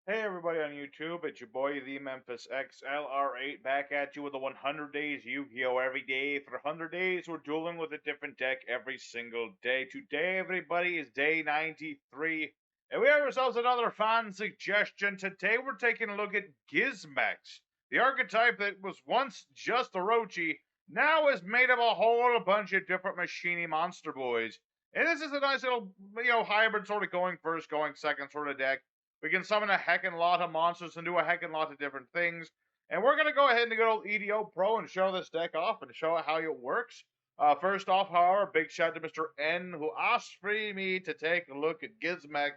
Hey everybody on YouTube, it's your boy the Memphis XLR8 back at you with the 100 days Yu-Gi-Oh! Every day. For 100 days, we're dueling with a different deck every single day. Today, everybody, is day 93, and we have ourselves another fan suggestion. Today, we're taking a look at Gizmek, the archetype that was once just Orochi, now is made of a whole bunch of different machiny monster boys. And this is a nice little, hybrid sort of going first, going second sort of deck. We can summon a heckin' lot of monsters and do a heckin' lot of different things. And we're going to go ahead and go to EDO Pro and show this deck off and show how it works. First off, however, big shout out to Mr. N, who asked for me to take a look at Gizmek.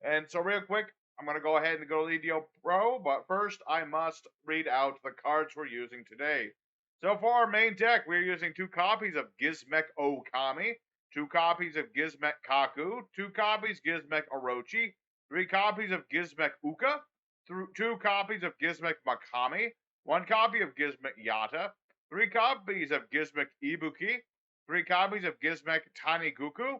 And so real quick, I'm going to go ahead and go to EDO Pro, but first I must read out the cards we're using today. So for our main deck, we're using 2 copies of Gizmek Okami, 2 copies of Gizmek Kaku, 2 copies Gizmek Orochi, 3 copies of Gizmek Uka, 2 copies of Gizmek Makami, 1 copy of Gizmek Yata, 3 copies of Gizmek Ibuki, 3 copies of Gizmek Taniguku,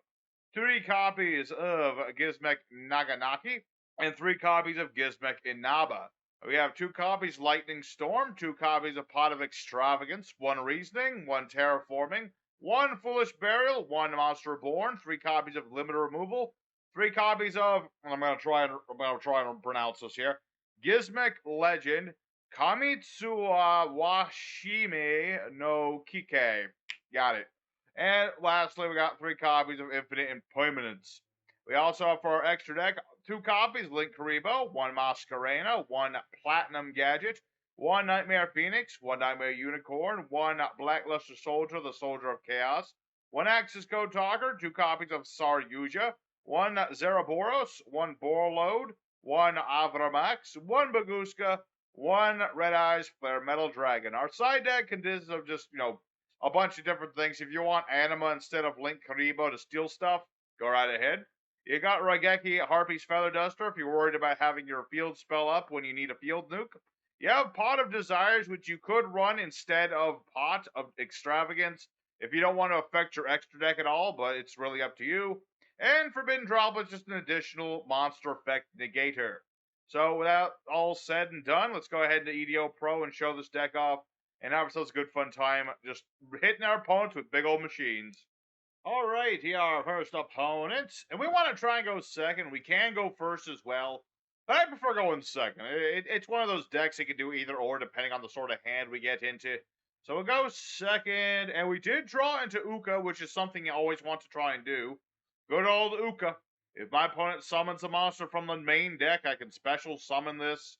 3 copies of Gizmek Naganaki, and 3 copies of Gizmek Inaba. We have 2 copies Lightning Storm, 2 copies of Pot of Extravagance, 1 Reasoning, 1 Terraforming, 1 Foolish Burial, 1 Monster Born, 3 copies of Limit Removal, 3 copies of, I'm gonna try and pronounce this here, Gizmek Legend, Kamitsuwa Washime no Kike. Got it. And lastly, we got 3 copies of Infinite Impermanence. We also have for our extra deck 2 copies Link Karibo, 1 Masquerena, 1 Platinum Gadget, 1 Nightmare Phoenix, 1 Nightmare Unicorn, 1 Blackluster Soldier, the Soldier of Chaos, 1 Axis Code Talker, 2 copies of Saryuja, 1 Zeraboros, 1 Borlode, 1 Avramax, 1 Baguska, 1 Red Eyes Flare Metal Dragon. Our side deck consists of just, a bunch of different things. If you want Anima instead of Link Karibo to steal stuff, go right ahead. You got Raigeki Harpy's Feather Duster if you're worried about having your field spell up when you need a field nuke. You have Pot of Desires, which you could run instead of Pot of Extravagance if you don't want to affect your extra deck at all, but it's really up to you. And Forbidden Droplet is just an additional monster effect negator. So with that all said and done, let's go ahead to EDO Pro and show this deck off and have ourselves a good fun time just hitting our opponents with big old machines. Alright, here are our first opponents. And we want to try and go second. We can go first as well. But I prefer going second. It's one of those decks that can do either or depending on the sort of hand we get into. So we'll go second. And we did draw into Uka, which is something you always want to try and do. Good old Uka. If my opponent summons a monster from the main deck, I can special summon this.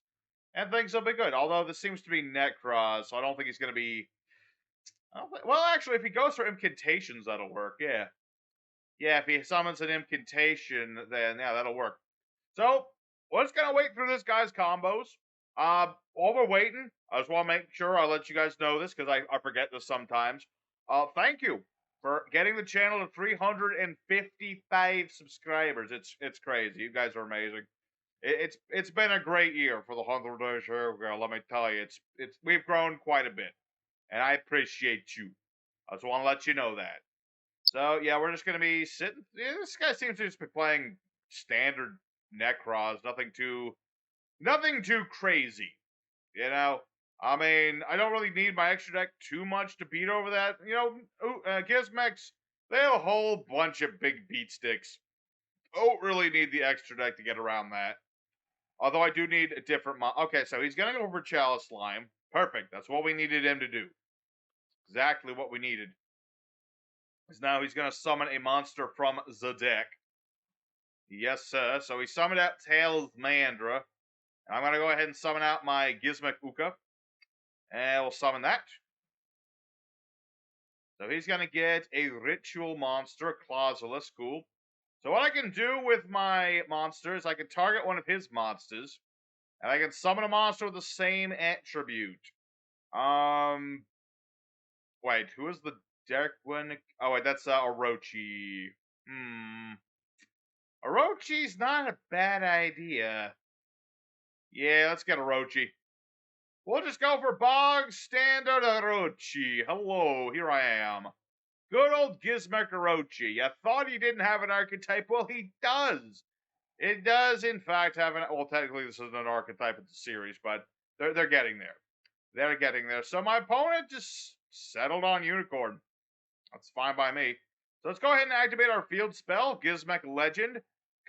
And things will be good. Although this seems to be Nekroz, so I don't think he's going to be... Well, actually, if he goes for incantations, that'll work, yeah. Yeah, if he summons an incantation, then yeah, that'll work. So, we're just gonna wait through this guy's combos. While we're waiting, I just want to make sure I let you guys know this, because I forget this sometimes. Thank you for getting the channel to 355 subscribers. It's crazy. You guys are amazing. It's been a great year for the 100 days here, girl. Let me tell you, we've grown quite a bit, and I appreciate you. I just want to let you know that. So yeah, we're just gonna be sitting. Yeah, this guy seems to just be playing standard Nekroz. Nothing too crazy. You know, I mean, I don't really need my extra deck too much to beat over that. Gizmex, they have a whole bunch of big beat sticks. Don't really need the extra deck to get around that. Although I do need a different okay, so he's gonna go for Chalice Slime. Perfect. That's what we needed him to do. Exactly what we needed. Because now he's gonna summon a monster from the deck. Yes, sir. So he summoned out Tails Mandra. And I'm going to go ahead and summon out my Gizmek Uka. And we'll summon that. So he's going to get a Ritual Monster, Clausulus. Cool. So what I can do with my monsters, I can target one of his monsters. And I can summon a monster with the same attribute. Wait, who is the Derek one? Oh, wait, that's Orochi. Orochi's not a bad idea. Yeah, let's get Orochi. We'll just go for bog standard Orochi. Hello, here I am. Good old Gizmek Orochi. You thought he didn't have an archetype? Well, he does. It does, in fact, have an... Well, technically, this isn't an archetype of the series, but they're getting there. They're getting there. So my opponent just settled on Unicorn. That's fine by me. So let's go ahead and activate our field spell, Gizmek Legend,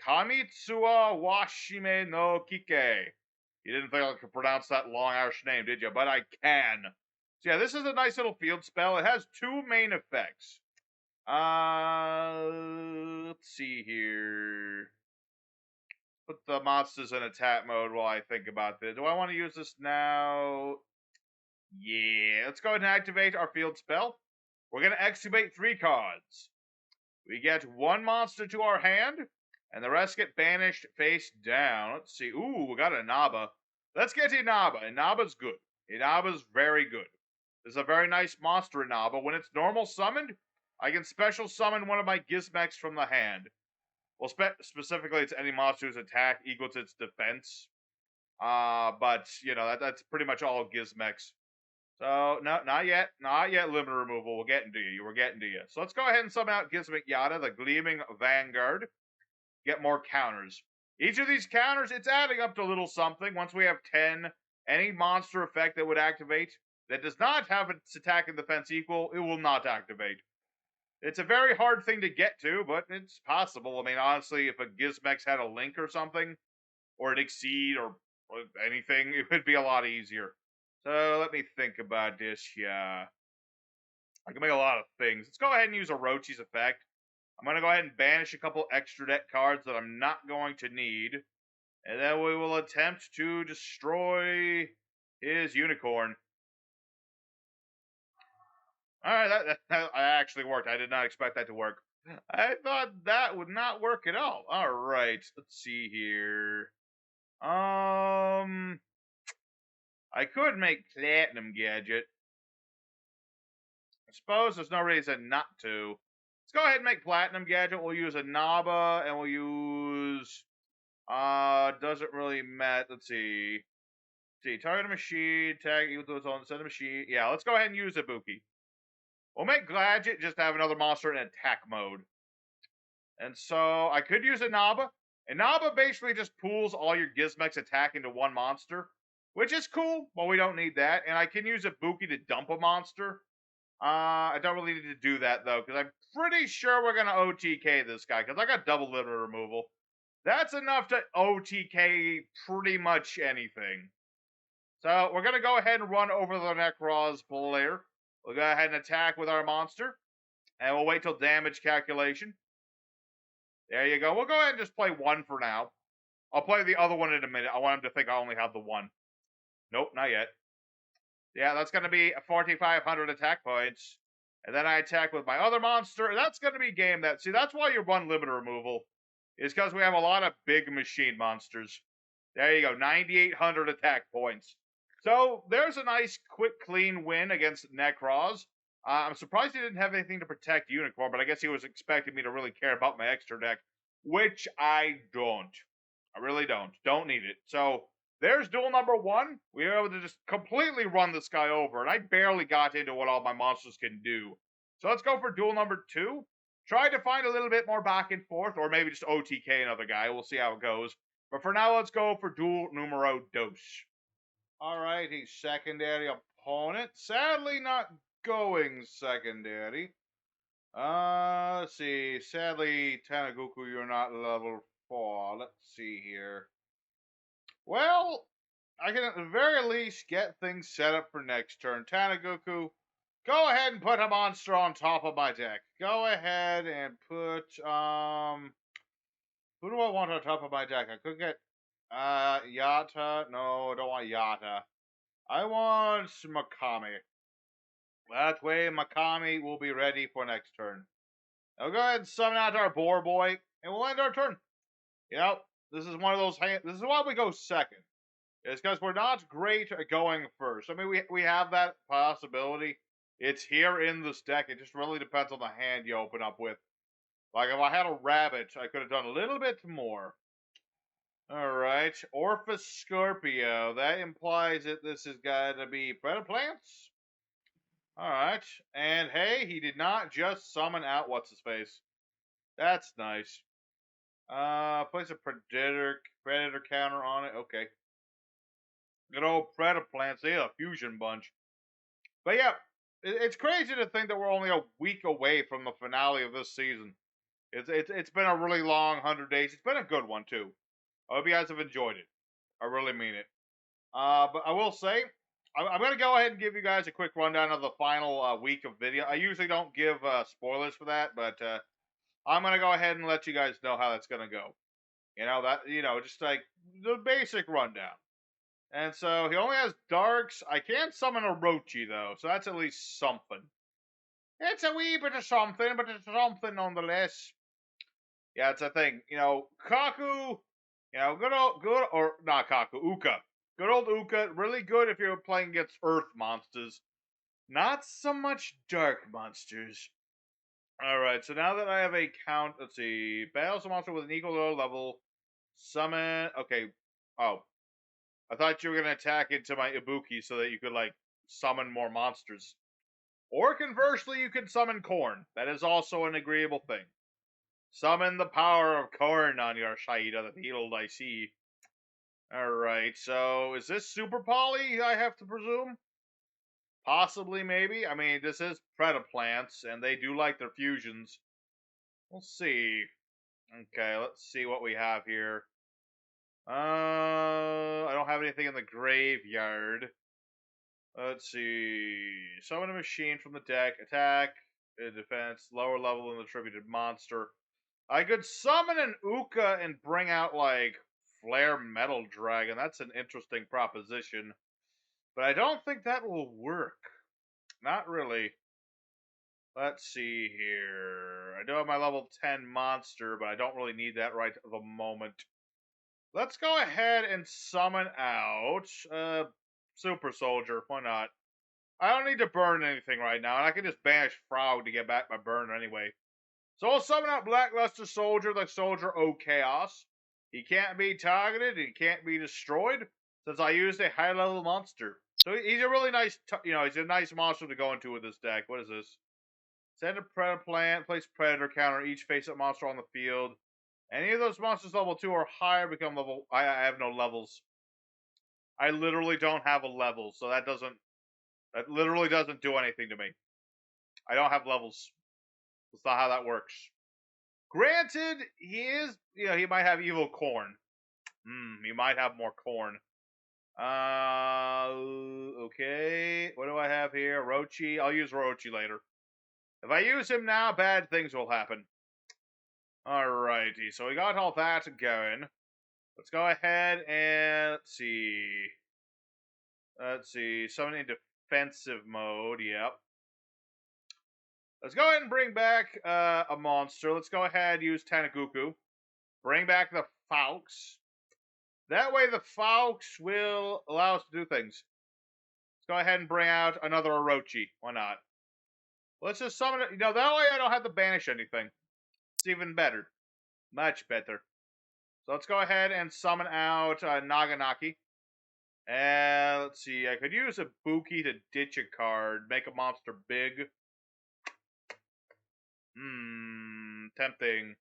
Kamitsuwa Washime no Kike. You didn't think I could pronounce that long Irish name, did you? But I can. So yeah, this is a nice little field spell. It has two main effects. Let's see here. Put the monsters in attack mode while I think about this. Do I want to use this now? Yeah, let's go ahead and activate our field spell. We're going to exhibate 3 cards. We get 1 monster to our hand, and the rest get banished face down. Let's see. Ooh, we got Inaba. Let's get Inaba. Inaba's good. Inaba's very good. This is a very nice monster, Inaba. When it's normal summoned, I can special summon one of my Gizmeks from the hand. Well, specifically, it's any monster whose attack equals its defense. But, you know, that's pretty much all Gizmeks. So, no, not yet. Not yet, limiter removal. We're getting to you. We're getting to you. So let's go ahead and summon out Gizmek Yada, the Gleaming Vanguard. Get more counters. Each of these counters, it's adding up to a little something. Once we have 10, any monster effect that would activate that does not have its attack and defense equal, it will not activate. It's a very hard thing to get to, but it's possible. I mean, honestly, if a Gizmex had a link or something, or an Exceed, or anything, it would be a lot easier. So let me think about this here. I can make a lot of things. Let's go ahead and use Orochi's effect. I'm going to go ahead and banish a couple extra deck cards that I'm not going to need. And then we will attempt to destroy his Unicorn. Alright, that actually worked. I did not expect that to work. I thought that would not work at all. Alright, let's see here. I could make Platinum Gadget. I suppose there's no reason not to. Let's go ahead and make Platinum Gadget. We'll use a Naba, and we'll use... doesn't really matter. Let's see. Target a machine, tag equal to its own set of machine. Yeah, let's go ahead and use Ibuki. We'll make Gadget just to have another monster in attack mode. And so, I could use a Naba. And Naba basically just pools all your Gizmek's attack into one monster. Which is cool, but we don't need that. And I can use Ibuki to dump a monster. I don't really need to do that, though, because I'm pretty sure we're going to OTK this guy, because I got double limiter removal. That's enough to OTK pretty much anything. So, we're going to go ahead and run over the Nekroz player. We'll go ahead and attack with our monster. And we'll wait till damage calculation. There you go. We'll go ahead and just play 1 for now. I'll play the other one in a minute. I want him to think I only have the 1. Nope, not yet. Yeah, that's going to be 4,500 attack points. And then I attack with my other monster. That's going to be game that... See, that's why you run limiter removal. Is because we have a lot of big machine monsters. There you go, 9,800 attack points. So, there's a nice, quick, clean win against Nekroz. I'm surprised he didn't have anything to protect Unicorn, but I guess he was expecting me to really care about my extra deck. Which I don't. I really don't. Don't need it. So... There's duel number 1. We were able to just completely run this guy over, and I barely got into what all my monsters can do. So let's go for duel number 2. Try to find a little bit more back and forth, or maybe just OTK another guy. We'll see how it goes. But for now, let's go for duel numero 2. Alrighty, secondary opponent. Sadly not going secondary. Let's see. Sadly, Tanagoku, you're not level 4. Let's see here. Well, I can at the very least get things set up for next turn. Tanagoku, go ahead and put a monster on top of my deck. Go ahead and put, who do I want on top of my deck? I could get, Yata. No, I don't want Yata. I want Makami. That way, Makami will be ready for next turn. Now go ahead and summon out our Boar Boy, and we'll end our turn. Yep. This is one of those. This is why we go second. It's because we're not great at going first. I mean, we have that possibility. It's here in this deck. It just really depends on the hand you open up with. Like, if I had a rabbit, I could have done a little bit more. Alright. Orphus Scorpio. That implies that this is going to be Predaplants. Alright. And hey, he did not just summon out What's-His-Face. That's nice. Place a predator counter on it. Okay. Good old Predaplants. They a fusion bunch. But yeah, it's crazy to think that we're only a week away from the finale of this season. It's been a really long 100 days. It's been a good one too. I hope you guys have enjoyed it. I really mean it. But I will say, I'm going to go ahead and give you guys a quick rundown of the final week of video. I usually don't give spoilers for that, but I'm going to go ahead and let you guys know how that's going to go. Just like the basic rundown. And so he only has darks. I can summon Orochi though, so that's at least something. It's a wee bit of something, but it's something nonetheless. Yeah, it's a thing. Kaku, or not Kaku, Uka. Good old Uka, really good if you're playing against Earth monsters. Not so much Dark monsters. Alright, so now that I have a count, let's see. Battles a monster with an equal level. Summon, okay. Oh. I thought you were going to attack into my Ibuki so that you could, summon more monsters. Or conversely, you could summon Korn. That is also an agreeable thing. Summon the power of Korn on your Shaida, the field I see. Alright, so is this Super Poly, I have to presume? Possibly, maybe. I mean, this is Predaplants, and they do like their fusions. We'll see. Okay, let's see what we have here. I don't have anything in the graveyard. Let's see. Summon a machine from the deck. Attack. Defense. Lower level than the attributed monster. I could summon an Uka and bring out, Flare Metal Dragon. That's an interesting proposition. But I don't think that will work. Not really. Let's see here. I do have my level 10 monster, but I don't really need that right at the moment. Let's go ahead and summon out Super Soldier. Why not? I don't need to burn anything right now, and I can just banish Frog to get back my burn anyway. So I'll summon out Blackluster Soldier, the Soldier O Chaos. He can't be targeted, he can't be destroyed, since I used a high-level monster. So he's a really nice, he's a nice monster to go into with this deck. What is this? Send a Predaplant, place Predator counter each face-up monster on the field. Any of those monsters level 2 or higher become level... I have no levels. I literally don't have a level, so that literally doesn't do anything to me. I don't have levels. That's not how that works. Granted, he might have evil corn. He might have more corn. Okay. What do I have here? Orochi. I'll use Orochi later. If I use him now, bad things will happen. Alrighty, so we got all that going. Let's go ahead and, let's see, summoning defensive mode, yep. Let's go ahead and bring back a monster. Let's go ahead and use Tanaguku. Bring back the Falx. That way the Falx will allow us to do things. Let's go ahead and bring out another Orochi. Why not? Let's just summon it. That way I don't have to banish anything. It's even better. Much better. So let's go ahead and summon out Naganaki. And let's see, I could use a Buki to ditch a card, make a monster big. Tempting.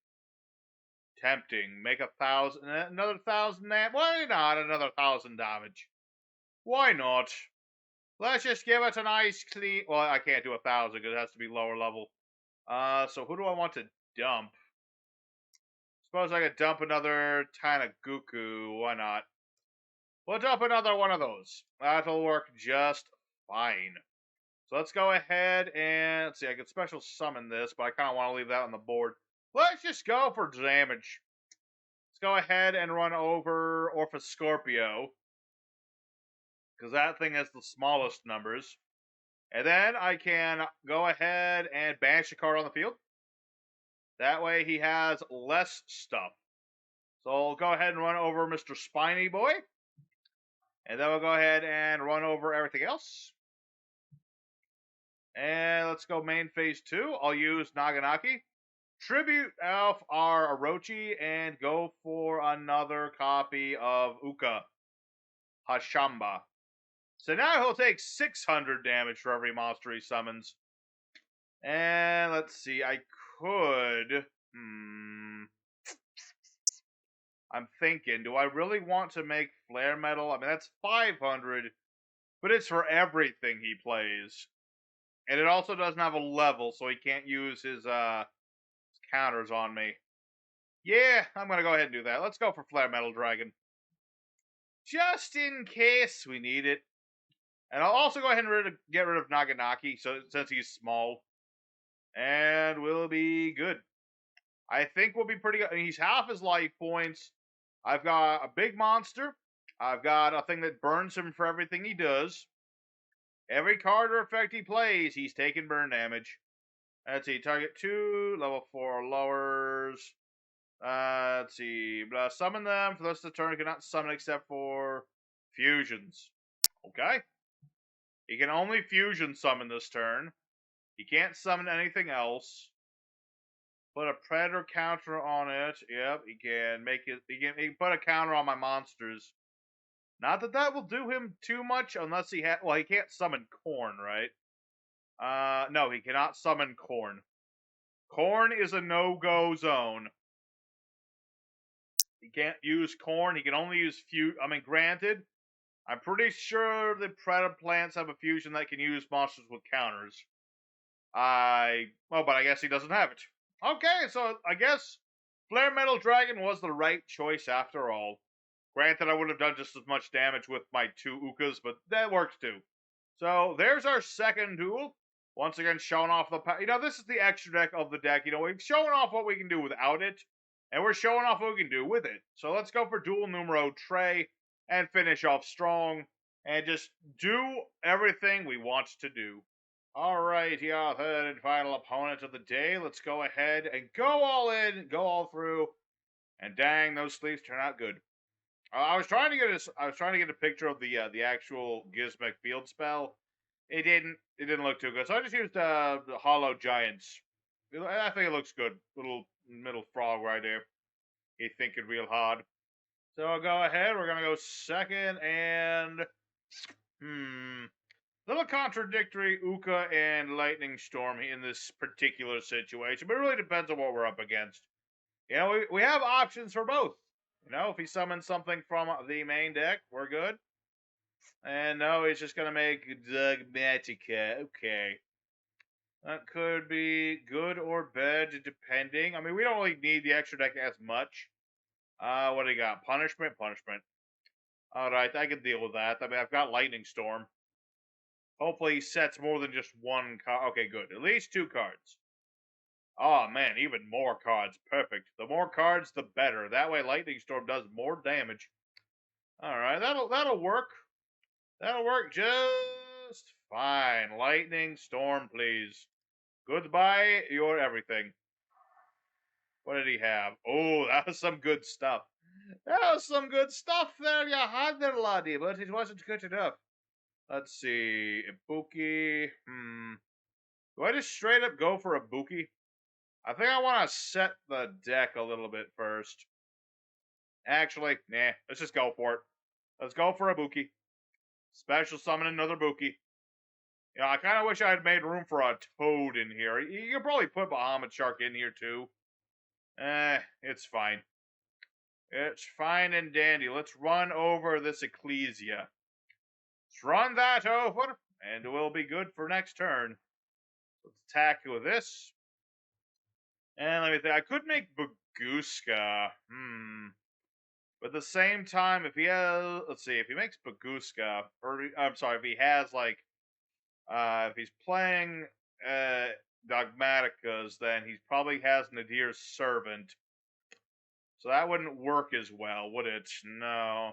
Make another 1,000 damage. Why not another 1,000 damage? Why not? Let's just give it a nice clean. Well, I can't do 1,000 because it has to be lower level. So who do I want to dump? Suppose I could dump another Tanaguku. Why not? We'll dump another one of those. That'll work just fine. So let's go ahead and, let's see, I could special summon this, but I kind of want to leave that on the board. Let's just go for damage. Let's go ahead and run over Orphus Scorpio, because that thing has the smallest numbers. And then I can go ahead and banish a card on the field. That way he has less stuff. So I'll go ahead and run over Mr. Spiny Boy. And then we'll go ahead and run over everything else. And let's go main phase 2. I'll use Naganaki. Tribute Elf our Orochi and go for another copy of Uka Hashamba. So now he'll take 600 damage for every monster he summons. And let's see, I could... I'm thinking, do I really want to make Flare Metal? I mean, that's 500, but it's for everything he plays. And it also doesn't have a level, so he can't use his counters on me. Yeah, I'm gonna go ahead and do that. Let's go for Flare Metal Dragon. Just in case we need it. And I'll also go ahead and get rid of Naganaki, so since he's small. And we'll be good. I think we'll be pretty good. I mean, he's half his life points. I've got a big monster. I've got a thing that burns him for everything he does. Every card or effect he plays, he's taking burn damage. Let's see, target 2, level 4 lowers. Let's see, summon them. For the rest of the turn, cannot summon except for fusions. Okay. He can only fusion summon this turn. He can't summon anything else. Put a predator counter on it. Yep, he can make it. He can put a counter on my monsters. Not that that will do him too much, unless he well, he can't summon Corn, right? No, he cannot summon Corn. Corn is a no-go zone. He can't use Corn. He can only use I mean, granted, I'm pretty sure the Predaplants have a fusion that can use monsters with counters. Well, but I guess he doesn't have it. Okay, so I guess Flare Metal Dragon was the right choice after all. Granted, I would have done just as much damage with my 2 Ukas, but that works too. So there's our second duel. Once again, showing off the this is the extra deck of the deck. We're showing off what we can do without it, and we're showing off what we can do with it. So let's go for duel numero tre and finish off strong and just do everything we want to do. Alright, our third and final opponent of the day. Let's go ahead and go all in, go all through, and dang, those sleeves turn out good. I was trying to get a picture of the actual Gizmek field spell. It didn't look too good, so I just used the Hollow Giants. I think it looks good. Little middle frog right there. He's thinking real hard. So I'll go ahead. We're gonna go second and little contradictory Uka and Lightning Storm in this particular situation, but it really depends on what we're up against. We have options for both. If he summons something from the main deck, we're good. And no, he's just gonna make Dogmatika. Okay. That could be good or bad, depending. I mean, we don't really need the extra deck as much. What do you got? Punishment? Punishment. Alright, I can deal with that. I mean, I've got Lightning Storm. Hopefully he sets more than just one card. Okay, good. At least 2 cards. Oh, man, even more cards. Perfect. The more cards, the better. That way Lightning Storm does more damage. Alright, that'll work. That'll work just fine. Lightning Storm, please. Goodbye, your everything. What did he have? Oh, that was some good stuff. That was some good stuff there, you had there, laddie, but it wasn't good enough. Let's see. Ibuki. Do I just straight up go for Ibuki? I think I want to set the deck a little bit first. Actually, nah. Let's just go for it. Let's go for Ibuki. Special summon another Ibuki. I kind of wish I had made room for a Toad in here. You could probably put Bahamut Shark in here too. It's fine. It's fine and dandy. Let's run over this Ecclesia. Let's run that over, and we'll be good for next turn. Let's attack with this. And let me think. I could make Baguska. But at the same time, if he has, let's see, if he makes Baguska, or I'm sorry, if he has if he's playing Dogmatikas, then he probably has Nadir's Servant. So that wouldn't work as well, would it? No.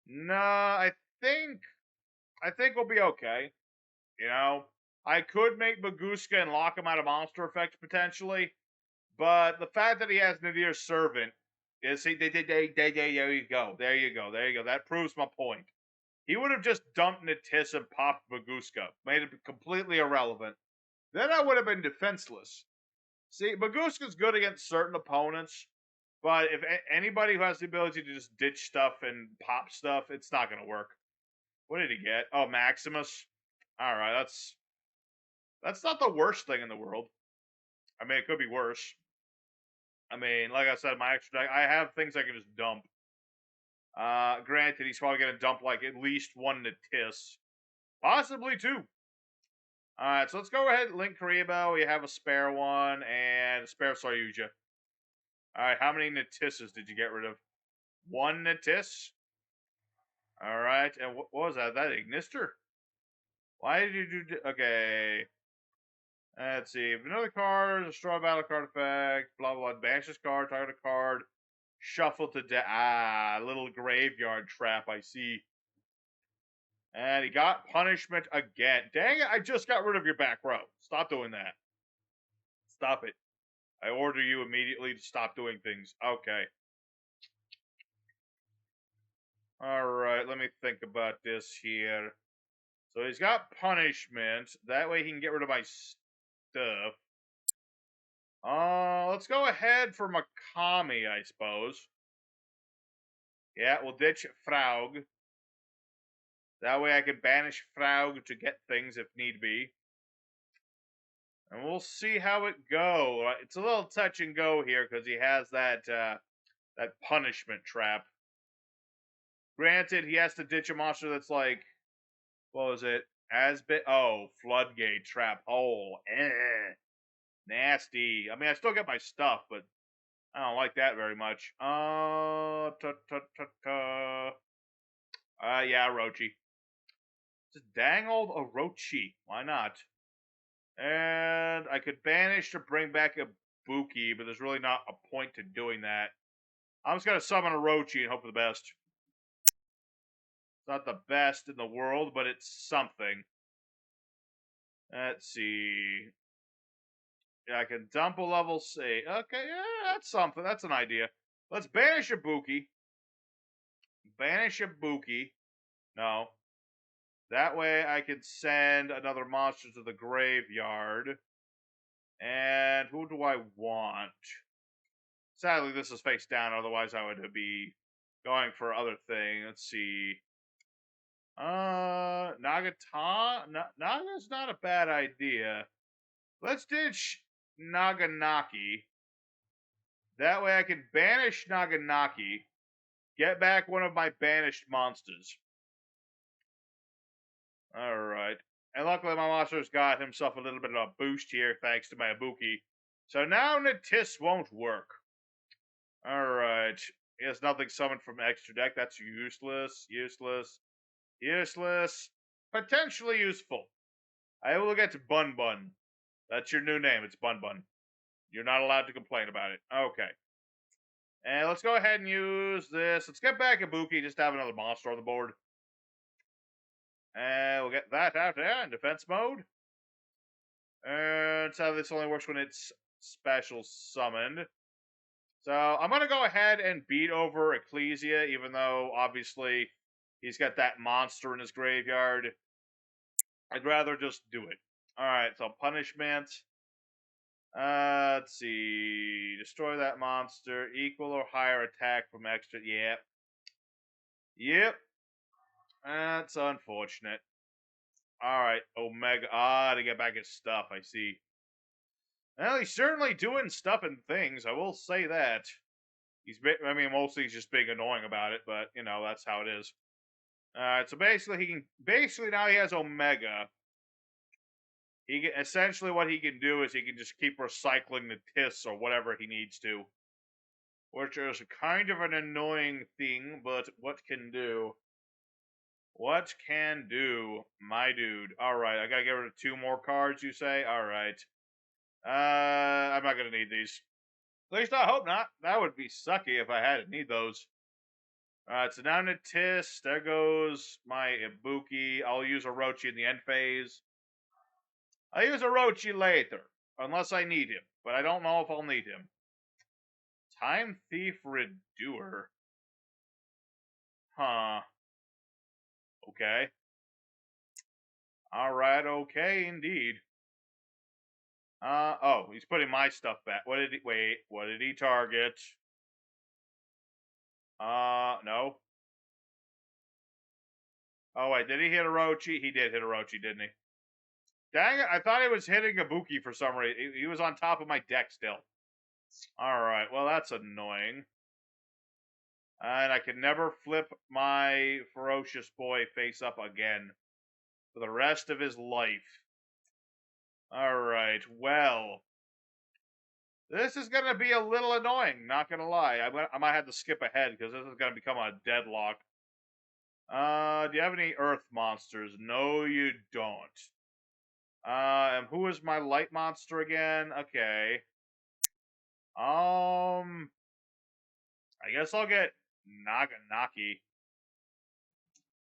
No, I think we'll be okay. I could make Baguska and lock him out of monster effect potentially, but the fact that he has Nadir's Servant is there you go. There you go. That proves my point. He would have just dumped Natis and popped Baguska, made it completely irrelevant. Then I would have been defenseless. See, Baguska's good against certain opponents, but if anybody who has the ability to just ditch stuff and pop stuff, it's not going to work. What did he get? Oh, Maximus. All right, that's not the worst thing in the world. I mean, it could be worse. I mean, like I said, my extra deck, I have things I can just dump. Granted, he's probably going to dump like at least one Natis. Possibly two. Alright, so let's go ahead and link Karibo. We have a spare one and a spare Saryuja. Alright, how many Natisses did you get rid of? One Natis? Alright, and what was that? That Ignister? Why did you do... Okay. Let's see. Vanilla card, destroy battle card effect, blah, blah, blah. Banish this card, target a card, shuffle to death. Ah, little graveyard trap, I see. And he got punishment again. Dang it, I just got rid of your back row. Stop doing that. Stop it. I order you immediately to stop doing things. Okay. Alright, let me think about this here. So he's got punishment. That way he can get rid of my stuff. Let's go ahead for Makami, I suppose. Yeah, we'll ditch Fraug. That way I can banish Fraug to get things if need be. And we'll see how it goes. It's a little touch and go here because he has that that punishment trap. Granted, he has to ditch a monster that's like, what was it? Floodgate trap. Nasty. I mean, I still get my stuff, but I don't like that very much. Yeah, Orochi. Just dang old Orochi. Why not? And I could banish to bring back a Buki, but there's really not a point to doing that. I'm just gonna summon Orochi and hope for the best. It's not the best in the world, but it's something. Let's see. Yeah, I can dump a level 6. Okay, yeah, that's something. That's an idea. Let's banish a Buki. Banish a Buki. No. That way I can send another monster to the graveyard. And who do I want? Sadly, this is face down. Otherwise, I would be going for other thing. Let's see. Naga's not a bad idea. Let's ditch Naganaki. That way I can banish Naganaki, get back one of my banished monsters. Alright. And luckily my monster's got himself a little bit of a boost here thanks to my Ibuki. So now Natis won't work. Alright. He has nothing summoned from extra deck. That's useless. Useless. Potentially useful. I will get to Bun Bun. That's your new name. It's Bun Bun. You're not allowed to complain about it. Okay. And let's go ahead and use this. Let's get back Ibuki. Just have another monster on the board. And we'll get that out there in defense mode. And so this only works when it's special summoned. So I'm going to go ahead and beat over Ecclesia, even though, obviously, he's got that monster in his graveyard. I'd rather just do it. Alright, so punishment. Let's see. Destroy that monster. Equal or higher attack from extra. Yep. Yep. That's unfortunate. Alright, Omega. To get back his stuff, I see. Well, he's certainly doing stuff and things, I will say that. Mostly he's just being annoying about it, but, that's how it is. Alright, so basically now he has Omega. Essentially what he can do is he can just keep recycling the Tiss or whatever he needs to. Which is kind of an annoying thing, but what can do? What can do, my dude? Alright, I gotta get rid of 2 more cards, you say? Alright. I'm not gonna need these. At least I hope not. That would be sucky if I had to need those. Alright, so now Natis. There goes my Ibuki. I'll use Orochi in the end phase. I'll use Orochi later, unless I need him. But I don't know if I'll need him. Time Thief Redoer. Huh. Okay. Alright, okay, indeed. He's putting my stuff back. What did he target? No. Oh, wait, did he hit Orochi? He did hit Orochi, didn't he? Dang it, I thought he was hitting Ibuki for some reason. He was on top of my deck still. Alright, well that's annoying. And I can never flip my ferocious boy face up again for the rest of his life. Alright, well. This is gonna be a little annoying, not gonna lie. I might have to skip ahead because this is gonna become a deadlock. Do you have any earth monsters? No, you don't. And who is my light monster again? Okay. I guess I'll get Naganaki.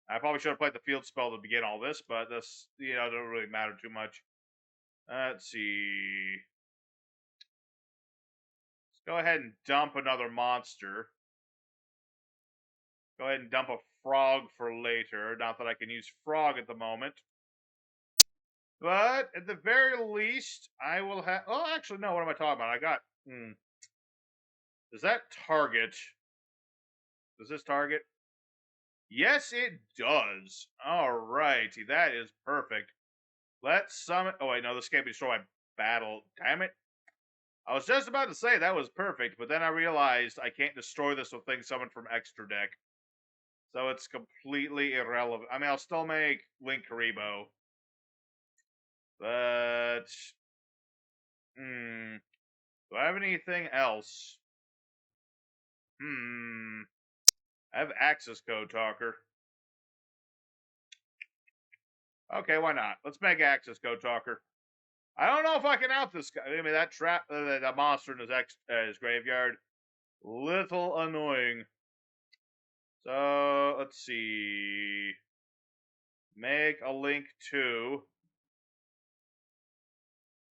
I probably should have played the field spell to begin all this, but this, doesn't really matter too much. Let's see. Let's go ahead and dump another monster. Go ahead and dump a frog for later. Not that I can use frog at the moment. But at the very least, I will have. Oh, actually, no. What am I talking about? I got. Does that target? Does this target? Yes, it does. Alrighty, that is perfect. Let's summon. Oh wait, no, this can't be destroyed by battle. Damn it! I was just about to say that was perfect, but then I realized I can't destroy this with things summoned from extra deck. So it's completely irrelevant. I mean, I'll still make Link Karibo. But... do I have anything else? I have Access Code Talker. Okay, why not? Let's make Access Code Talker. I don't know if I can out this guy. I mean, that trap, that monster in his graveyard, little annoying. So let's see. Make a Link 2.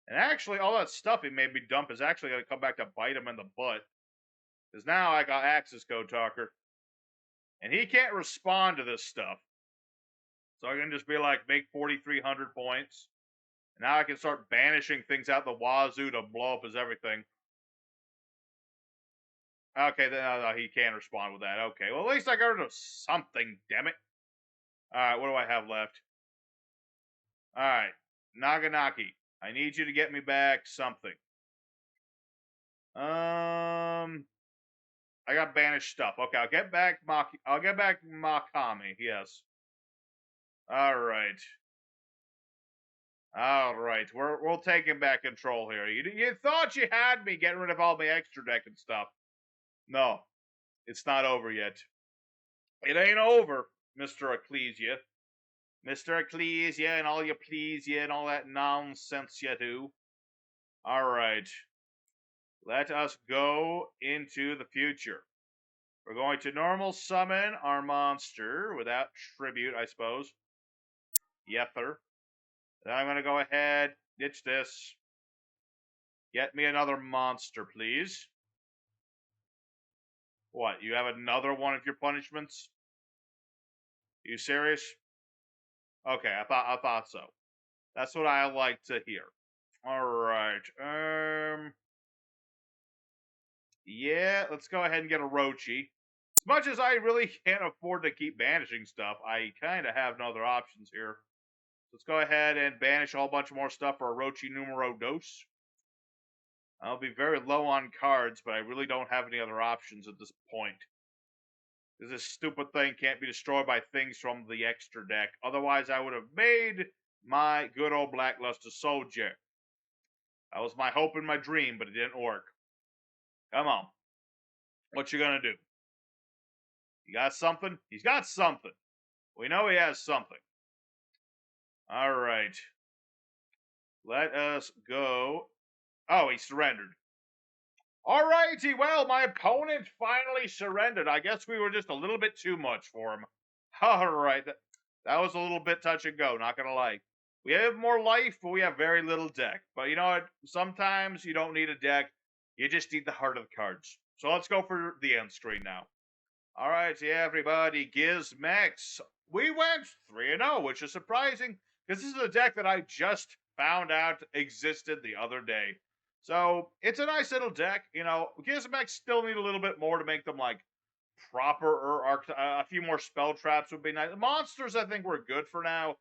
And actually, all that stuff he made me dump is actually going to come back to bite him in the butt. Because now I got Access Code Talker. And he can't respond to this stuff. So I can just be like, make 4,300 points. And now I can start banishing things out the wazoo to blow up his everything. Okay, then no, he can respond with that. Okay, well, at least I got rid of something, damn it. Alright, what do I have left? Alright, Naganaki. I need you to get me back something. I got banished stuff. Okay, I'll get back Makami, yes. Alright. Alright, we're taking back control here. You thought you had me getting rid of all my extra deck and stuff. No, it's not over yet. It ain't over, Mr. Ecclesia. Mr. Ecclesia and all your pleasia and all that nonsense you do. Alright. Let us go into the future. We're going to normal summon our monster without tribute, I suppose. Yether. Then I'm going to go ahead, ditch this. Get me another monster, please. What, you have another one of your punishments? You serious? Okay, I thought so. That's what I like to hear. Alright, yeah, let's go ahead and get Orochi. As much as I really can't afford to keep banishing stuff, I kind of have no other options here. Let's go ahead and banish a whole bunch more stuff for Orochi numero dos. I'll be very low on cards, but I really don't have any other options at this point. Because this stupid thing can't be destroyed by things from the extra deck. Otherwise, I would have made my good old Blackluster Soldier. That was my hope and my dream, but it didn't work. Come on. What you gonna do? You got something? He's got something. We know he has something. Alright. Let us go. Oh, he surrendered. Alrighty, well, my opponent finally surrendered. I guess we were just a little bit too much for him. Alright, that was a little bit touch and go, not gonna lie. We have more life, but we have very little deck. But you know what? Sometimes you don't need a deck. You just need the heart of the cards. So let's go for the end screen now. Alright, yeah, everybody, Gizmek. We went 3-0, which is surprising, because this is a deck that I just found out existed the other day. So, it's a nice little deck. You know, Gizmek still need a little bit more to make them, like, proper, or a few more spell traps would be nice. Monsters, I think, we're good for now.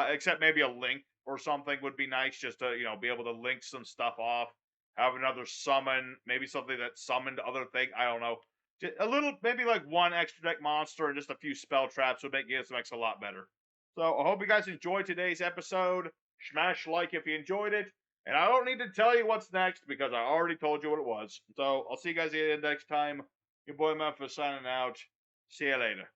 Except maybe a link or something would be nice, just to, be able to link some stuff off. have another summon, maybe something that summoned other thing. I don't know. A little, maybe like one extra deck monster and just a few spell traps would make Gizmek a lot better. So I hope you guys enjoyed today's episode. Smash like if you enjoyed it. And I don't need to tell you what's next because I already told you what it was. So I'll see you guys again next time. Your boy Memphis signing out. See you later.